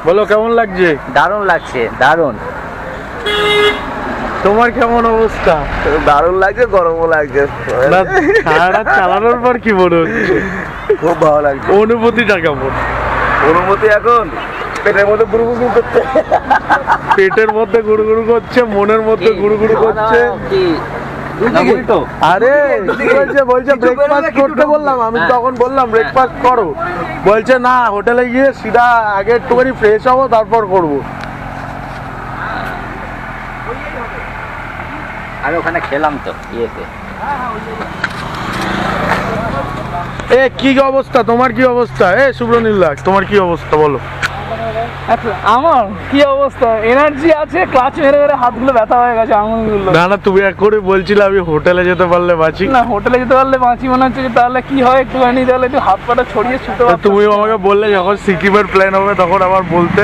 বলো কেমন লাগছে? দারুণ লাগছে, দারুণ। তোমার কেমন অবস্থা? দারুণ লাগছে, গরমও লাগছে। না, সারা রাত চালানোর পর কি মনে হচ্ছে? খুব ভালো লাগছে। অনুভূতিটা কেমন? অনুমতি এখন পেটের মধ্যে গুড়গুড় করতে। পেটের মধ্যে গুড়গুড় করছে, মনের মধ্যে গুড়গুড় করছে। আরে বলছে ব্রেকফাস্ট করতে বললাম, আমি তখন বললাম ব্রেকফাস্ট করো, বলছে না হোটেলে গিয়ে সিধা আগে একটুখানি ফ্রেশ হবো তারপর করবো। আমি ওখানে খেলাম তো ইয়েতে। এ কি অবস্থা, তোমার কি অবস্থা? শুভ্রনীল লাগ, তোমার কি অবস্থা বলো? আচ্ছা আমার কি অবস্থা, এনার্জি আছে, ক্লাচ মেরে মেরে হাতগুলো ব্যথা হয়ে গেছে, আঙুলগুলো। না না, তুমি এক করে বলছিলে আমি হোটেলে যেতে পারলে বাঁচি। না, হোটেলে যেতে পারলে বাঁচি মনে হচ্ছে যে তাহলে কি হয় একটুখানি, তাহলে একটু হাত পাটা ছড়িয়ে ছুটে। তুমি আমাকে বললে যখন সিকিমের প্ল্যান হবে তখন আবার বলতে।